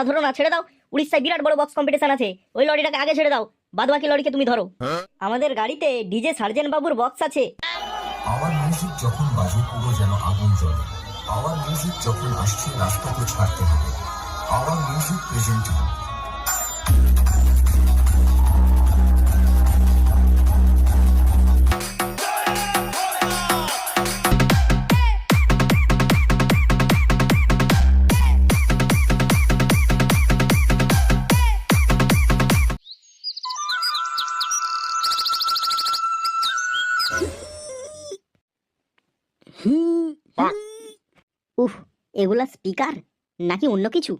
ধরো না, ছেড়ে দাও। উড়িষ্যায় বিরাট বড় বক্স কম্পিটিশন আছে, ওই লরিটাকে আগে ছেড়ে দাও, বাদ বাকি লরিকে তুমি ধরো। আমাদের গাড়িতে ডিজে সার্জেন বাবুর বক্স আছে। আওয়ার মিউজিক যখন বাজে পুরো যেন আগুন জ্বলে। আওয়ার মিউজিক যখন আসছে রাস্তাকে ছাড়তে হবে। আওয়ার মিউজিক প্রেজেন্টিং উফ, এগুলা স্পিকার নাকি অন্য কিছু?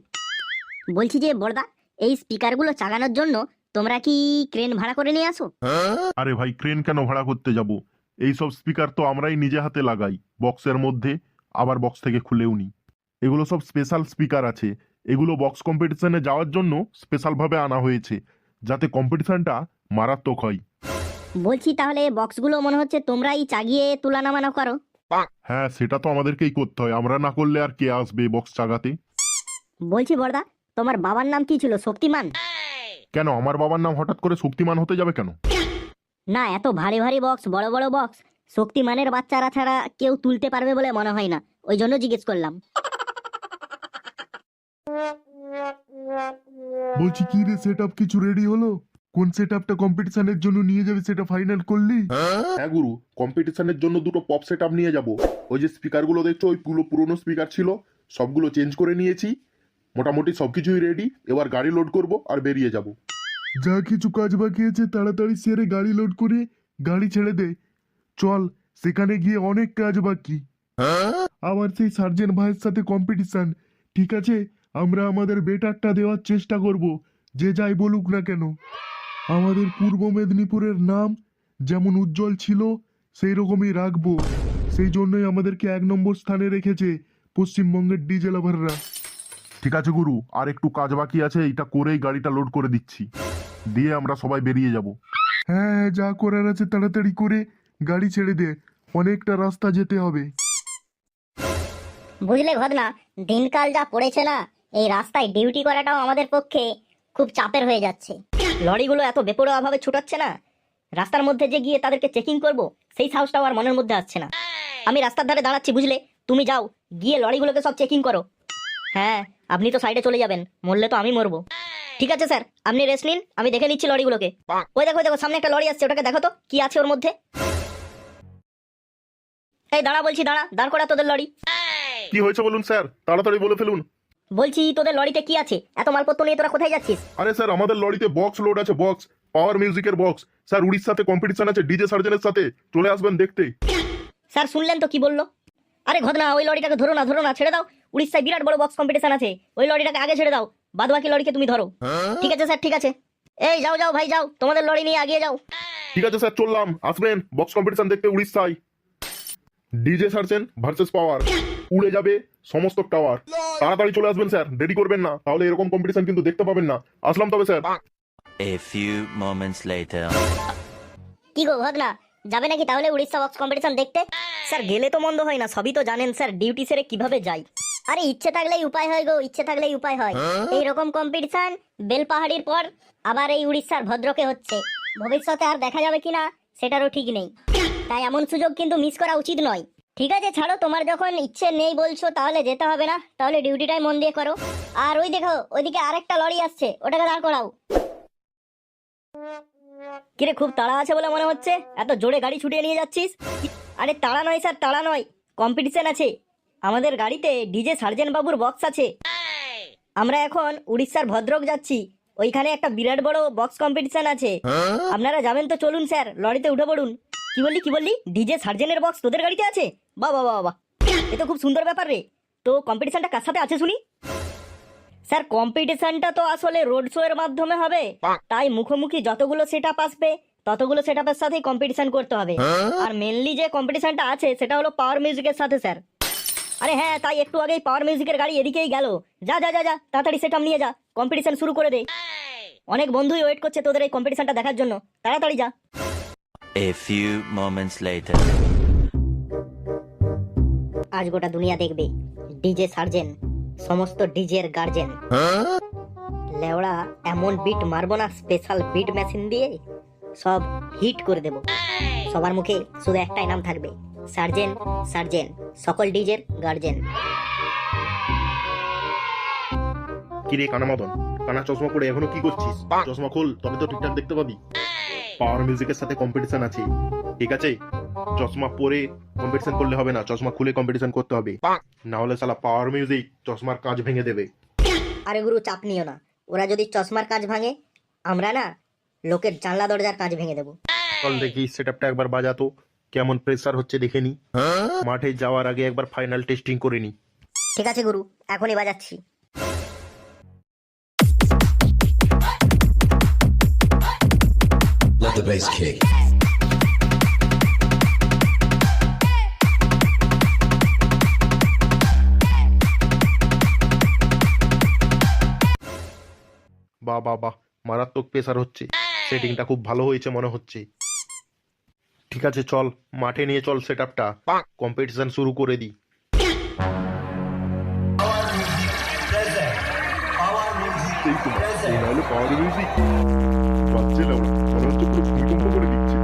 বলছি যে বড়দা, এই স্পিকারগুলো চালানোর জন্য তোমরা কি ক্রেন ভাড়া করে নিয়ে আসো? আরে ভাই, ক্রেন কেন ভাড়া করতে যাব? এইসব স্পিকার তো আমরাই নিজে হাতে লাগাই বক্সের মধ্যে, আবার বক্স থেকে খুলেও নি। এগুলো সব স্পেশাল স্পিকার আছে, এগুলো বক্স কম্পিটিশনে যাওয়ার জন্য স্পেশাল ভাবে আনা হয়েছে, যাতে কম্পিটিশনটা মারাত্মক হয়। বলছি তাহলে বক্সগুলো মনে হচ্ছে তোমরাই চাগিয়ে তুলা নামানো করো। হ্যাঁ, সেটা তো আমাদেরকেই করতে হয়, আমরা না করলে আর কে আসবে বক্স চাগাতে? বলছি বড়দা, তোমার বাবার নাম কি ছিল? শক্তিমান? কেন, আমার বাবার নাম হঠাৎ করে শক্তিমান হতে যাবে কেন? না, এত ভারী ভারী বক্স, বড় বড় বক্স, শক্তিমানের বাচ্চারা ছাড়া কেউ তুলতে পারবে বলে মনে হয় না, ওই জন্য জিজ্ঞেস করলাম। বলছি কি রে, সেটআপ কিছু রেডি হলো? কোন সেটআপটা কম্পিটিশনের জন্য নিয়ে যাবে সেটা ফাইনাল করলি? হ্যাঁ গুরু, কম্পিটিশনের জন্য দুটো পপ সেটআপ নিয়ে যাব। ওই যে স্পিকারগুলো দেখছো, ওই পুরনো স্পিকার ছিল, সবগুলো চেঞ্জ করে নিয়েছি। মোটামুটি সবকিছুই রেডি, এবার গাড়ি লোড করব আর বেরিয়ে যাব। যা কিছু কাজ বাকি আছে তাড়াতাড়ি সেরে গাড়ি লোড করে গাড়ি ছেড়ে দে। চল, সেখানে গিয়ে অনেক কাজ বাকি। আবার সেই সার্জেন্ট ভাইয়ের সাথে কম্পিটিশন। ঠিক আছে, আমরা আমাদের বেটারটা দেওয়ার চেষ্টা করব, যে যাই বলুক না কেন। আমাদের পূর্ব মেদিনীপুরের নাম যেমন উজ্জ্বল ছিল সেই রকমই রাখবো। সেই জন্যই আমাদেরকে 1 নম্বর স্থানে রেখেছে পশ্চিমবঙ্গের ডিজে লাভাররা। ঠিক আছে গুরু, আর একটু কাজ বাকি আছে, এটা করেই গাড়িটা লোড করে দিচ্ছি, দিয়ে আমরা সবাই বেরিয়ে যাব। হ্যাঁ, যা করার আছে তাড়াতাড়ি করে গাড়ি ছেড়ে দে, অনেকটা রাস্তা যেতে হবে। বুঝলে ঘটনা, দিনকাল যা পড়েছে না, এই রাস্তায় ডিউটি করাটাও আমাদের পক্ষে খুব চাপের হয়ে যাচ্ছে। লরিগুলো এত বেপরোয়া ভাবে ছুটাচ্ছে না, রাস্তার মধ্যে যে গিয়ে তাদেরকে চেকিং করব সেই সাহসটাও আর মনের মধ্যে আসছে না। আমি রাস্তার ধারে দাঁড়াচ্ছি, বুঝলে, তুমি যাও গিয়ে লরিগুলোকে সব চেকিং করো। হ্যাঁ, আপনি তো সাইডে চলে যাবেন, মরলে তো আমি মরবো। ঠিক আছে স্যার, আপনি রেস্ট নিন, আমি দেখে নিচ্ছি লরিগুলোকে। ওই দেখো, ওই দেখো, সামনে একটা লরি আসছে, ওটাকে দেখো তো কি আছে ওর মধ্যে। এই দাঁড়া বলছি, দাঁড় করা তোদের লরি। কি হয়েছে বলুন স্যার, তাড়াতাড়ি বলে ফেলুন। বলছি তোদের লরিতে কি আছে? এত মালপত্র নিয়ে তোরা কোথায় যাচ্ছিস? আরে স্যার, আমাদের লরিতে বক্স লোড আছে, বক্স, পাওয়ার মিউজিকের বক্স। স্যার, উড়িষ্যাতে কম্পিটিশন আছে ডিজে সার্জেনের সাথে, চলে আসবেন দেখতে। স্যার শুনলেন তো কি বললো? আরে ঘটনা, ওই লরিটাকে ধরো না, ছেড়ে দাও। উড়িষ্যায় বিরাট বড় বক্স কম্পিটিশন আছে, ওই লরিটাকে আগে ছেড়ে দাও, বাদ বাকি লরিকে তুমি ধরো। ঠিক আছে স্যার, ঠিক আছে। এই যাও যাও ভাই, যাও, তোমাদের লরি নিয়ে আগিয়ে যাও। ঠিক আছে স্যার, চললাম, আসবেন বক্স কম্পিটিশন দেখতে উড়িষ্যায়। ডিজে সার্জেন ভার্সেস পাওয়ার, উড়ে যাবে সমস্ত টাওয়ার। তাড়াতাড়ি চলে আসবেন স্যার, দেরি করবেন না, তাহলে এরকম কম্পিটিশন কিন্তু দেখতে পাবেন না। আসলাম তবে sir. A few moments later. কি গো ঘটনা, যাবে নাকি তাহলে উড়িষ্যা বক্স কম্পিটিশন দেখতে? স্যার গেলে তো মন্দ হয় না, সবই তো জানেন স্যার, ডিউটি সেরে কিভাবে যাই। আরে ইচ্ছে থাকলেই উপায় হয় গো, ইচ্ছে থাকলেই উপায় হয়। এইরকম কম্পিটিশন বেলপাহাড়ির পর আবার এই উড়িষ্যার ভদ্রকে হচ্ছে, ভবিষ্যতে আর দেখা যাবে কিনা সেটারও ঠিক নেই, তাই এমন সুযোগ কিন্তু মিস করা উচিত নয়। ঠিক আছে ছাড়ো, তোমার যখন ইচ্ছে নেই বলছো তাহলে যেতে হবে না, তাহলে ডিউটিটাই মন দিয়ে করো। আর ওই দেখো, ওইদিকে আরেকটা লরি আসছে, ওটাকে দাঁড় করাও। কিরে, খুব তাড়া আছে বলে মনে হচ্ছে, এত জোরে গাড়ি ছুটিয়ে নিয়ে যাচ্ছিস? আরে তাড়া নয় স্যার, তাড়া নয়, কম্পিটিশন আছে। আমাদের গাড়িতে ডিজে সার্জেন বাবুর বক্স আছে। আমরা এখন উড়িষ্যার ভদ্রক যাচ্ছি, ওইখানে একটা বিরাট বড় বক্স কম্পিটিশন আছে। আপনারা যাবেন তো চলুন স্যার, লরিতে উঠে পড়ুন। কি বললি ডিজে সার্জেনের বক্স তোদের গাড়িতে আছে? বাহ বাহ বাহ বাহ, এ তো খুব সুন্দর ব্যাপার রে। তো কম্পিটিশনটা কার সাথে আছে শুনি? স্যার কম্পিটিশনটা তো আসলে রোড শো এর মাধ্যমে হবে, তাই মুখোমুখি যতগুলো সেটআপ আসবে ততগুলো সেটআপের সাথেই কম্পিটিশন করতে হবে। আর মেনলি যে কম্পিটিশনটা আছে সেটা হলো পাওয়ার মিউজিকের সাথে স্যার। আরে হ্যাঁ, তাই একটু আগেই পাওয়ার মিউজিকের গাড়ি এদিকেই গেল। যা যা যা যা, তাড়াতাড়ি সেটআপ নিয়ে যা, কম্পিটিশন শুরু করে দে। অনেক বন্ধুই ওয়েট করছে তোদের এই কম্পিটিশনটা দেখার জন্য, তাড়াতাড়ি যা। A few moments later. আজ গোটা দুনিয়া দেখবে ডিজে সার্জেন সমস্ত ডিজের গার্জেন। লেওড়া এমন বিট মারবো না স্পেশাল বিট মেশিন দিয়ে, সব হিট করে দেব। সবার মুখে শুধু একটাই নাম থাকবে, সার্জেন সার্জেন, সকল ডিজের গার্জেন। কিরে কানা মদন, কানা চশমা পরে এখনো কি করছিস? চশমা খোল, তবে তো ঠিকঠাক দেখতে পাবি। পাওয়ার মিউজিকের সাথে কম্পিটিশন আছে, ঠিক আছে? চশমা পরে কম্পিটিশন করলে হবে না, চশমা খুলে কম্পিটিশন করতে হবে, না হলে শালা পাওয়ার মিউজিক চশমার কাঁচ ভেঙে দেবে। আরে গুরু চাপ নিও না, ওরা যদি চশমার কাঁচ ভাঙে, আমরা না লোকের জানলা দরজার কাঁচ ভেঙে দেবো। চল দেখি সেটআপটা একবার বাজাতো, কেমন প্রেসার হচ্ছে দেখে নি। মাঠে যাওয়ার আগে একবার ফাইনাল টেস্টিং করে নি। ঠিক আছে গুরু, এখনই বাজাচ্ছি। Let the bass kick. বাহ বাহ বাহ, মারাত্মক প্রেসার হচ্ছে, সেটিংটা খুব ভালো হয়েছে মনে হচ্ছে। ঠিক আছে চল, মাঠে নিয়ে চল সেটআপটা, কম্পিটিশন শুরু করে দি। এই তো, এই নাহলে পাওয়ার মিউজিক বাজছে না, মনে হচ্ছে পুরো ভূমিকম্প করে দিচ্ছে।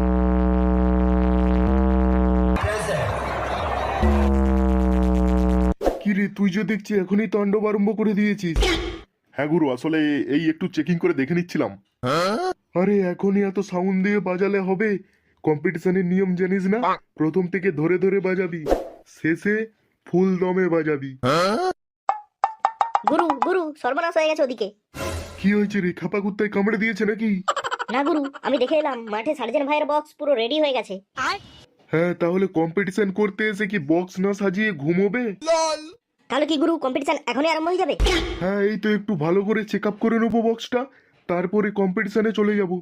কিরে তুই যে দেখছি এখনই তাণ্ডব আরম্ভ করে দিয়েছিস। হ্যাঁ গুরু, আসলে এই একটু চেকিং করে দেখে নিচ্ছিলাম। আরে এখনই এত সাউন্ড দিয়ে বাজালে হবে? কম্পিটিশনের নিয়ম জানিস না? প্রথম থেকে ধরে ধরে বাজাবি, শেষে ফুল দমে বাজাবি। গুরু গুরু সর্বনাশ হয়ে গেছে ওদিকে। কি হয়েছে রে, খাপা কুত্তায় কামড়ে দিয়েছে নাকি? না গুরু, আমি দেখে এলাম মাঠে সার্জেন ভাইয়ের বক্স পুরো রেডি হয়ে গেছে। হ্যাঁ, তাহলে কম্পিটিশন করতে এসে কি বক্স না সাজিয়ে ঘুমোবে? তাহলে কি গুরু কম্পিটিশন এখনই আরম্ভ হয়ে যাবে? হ্যাঁ, এই তো একটু ভালো করে চেক আপ করে নেবো বক্সটা, তারপরে কম্পিটিশনে চলে যাব।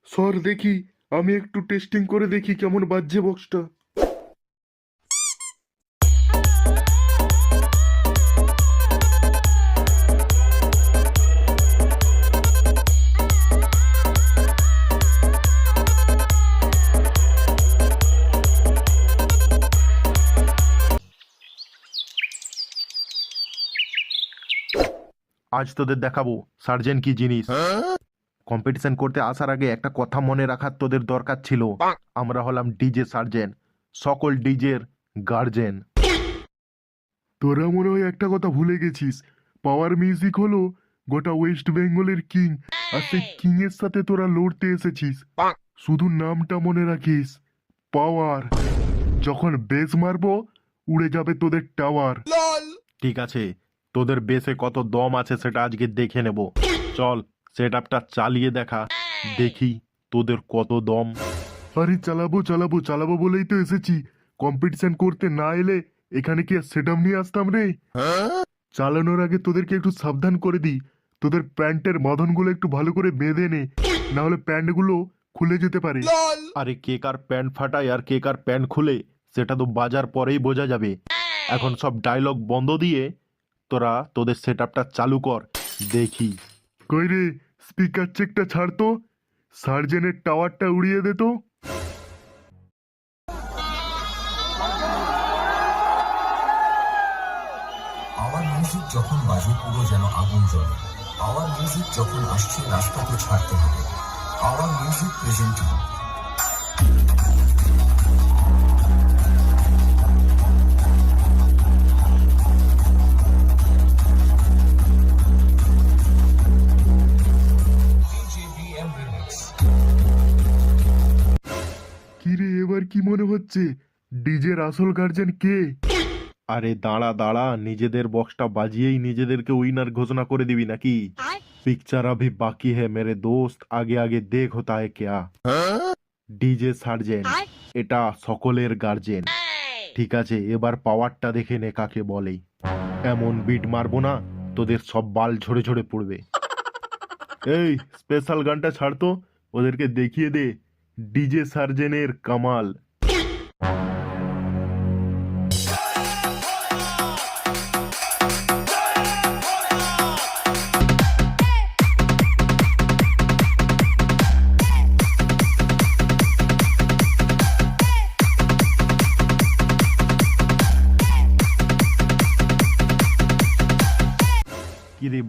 সর দেখি, আমি একটু টেস্টিং করে দেখি কেমন বাজছে বক্সটা। আজ তোদের দেখাবো সার্জেন কি জিনিস। কম্পিটিশন করতে আসার আগে একটা কথা মনে রাখার তোদের দরকার ছিল, আমরা হলাম ডিজে সার্জেন, সকল ডিজের গার্জেন। তোরা মনে হয় একটা কথা ভুলে গেছিস, পাওয়ার মিউজিক হলো গোটা ওয়েস্ট বেঙ্গলের কিং, আর সেই কিং এর সাথে তোরা লড়তে এসেছিস। শুধু নামটা মনে রাখিস, পাওয়ার। যখন বেস মারবো উড়ে যাবে তোদের টাওয়ার। ঠিক আছে, তোদের বেসে কত দম আছে সেটা আজকে দেখে নেব। চল সেটআপটা চালিয়ে দেখা, দেখি তোদের কত দম। আরে চালাবো চালাবো চালাবো বলেই তো এসেছি, কম্পিটিশন করতে না এলে এখানে কি সেটআপ নিয়ে আসতাম রে? চালানোর আগে তোদেরকে একটু সাবধান করে দিই, তোদের প্যান্টের বাঁধনগুলো একটু ভালো করে বেঁধে নে, না হলে প্যান্টগুলো খুলে যেতে পারে। আরে কে কার প্যান্ট ফাটায় আর কে কার প্যান্ট খুলে সেটা তো বাজার পরেই বোঝা যাবে। এখন সব ডায়লগ বন্ধ দিয়ে তোরা তোদের সেটআপটা চালু কর, দেখি। কই রে, স্পিকার চেকটা ছাড় তো, সার্জেনের টাওয়ারটা উড়িয়ে দে তো। আওয়ার মিউজিক যখন বাজে পুরো যেন আগুন জ্বলে। আওয়ার মিউজিক যখন আসছে রাস্তাকে ছাড়তে হবে। আওয়ার মিউজিক প্রেজেন্টিং কিরে এবার কি মনে হচ্ছে, ডিজের আসল গার্জেন কে? আরে দাঁড়া দাঁড়া, নিজেদের বক্সটা বাজিয়েই নিজেদেরকে উইনার ঘোষণা করে দিবি নাকি? পিকচার अभी বাকি है मेरे दोस्त, আগে আগে দেখ होता है क्या। ডিজে সার্জেন এটা সকলের গার্জেন। ঠিক আছে, এবার পাওয়ারটা দেখে নে কাকে বলে। এমন বিট মারবো না তোদের সব বাল ঝরে ঝরে পড়বে। এই স্পেশাল গানটা ছাড়তো, ওদেরকে দেখিয়ে দে ডিজে সার্জেনের কামাল।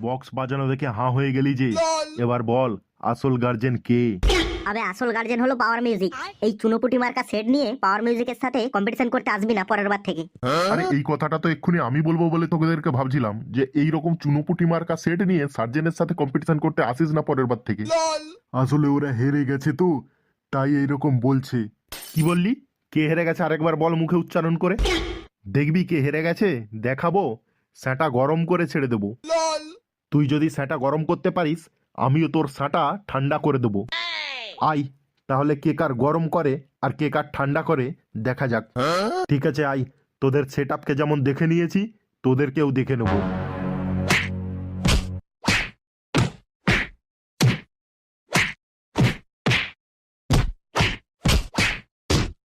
বক্স বাজানো দেখে হাঁ হয়ে গেলি যে, এবার বল আসল গার্জেন কে? আবে আসল গার্জেন হলো পাওয়ার মিউজিক। এই চুনোপুটি মার্কা সেট নিয়ে পাওয়ার মিউজিকের সাথে কম্পিটিশন করতে আসবি না পরের বার থেকে। আরে এই কথাটা তো এক্ষুনি আমি বলবো বলে তোদেরকে ভাবছিলাম যে এই রকম চুনোপুটি মার্কা সেট নিয়ে সার্জেনের সাথে কম্পিটিশন করতে আসিস না পরের বার থেকে। আসলে ওরা হেরে গেছে তো, তাই এইরকম বলছে। কি বললি? কে হেরে গেছে আরেকবার বল মুখে উচ্চারণ করে। দেখবি কে হেরে গেছে, দেখাবো, স্যাঁটা গরম করে ছেড়ে দেবো। তুই যদি স্যাঁটা গরম করতে পারিস, আমিও তোর স্যাঁটা ঠান্ডা করে দেবো। আই তাহলে কে কার গরম করে আর কে কার ঠান্ডা করে দেখা যাক। ঠিক আছে আই, তোদের সেট আপকে যেমন দেখে নিয়েছি, তোদেরকেও দেখে নেবো।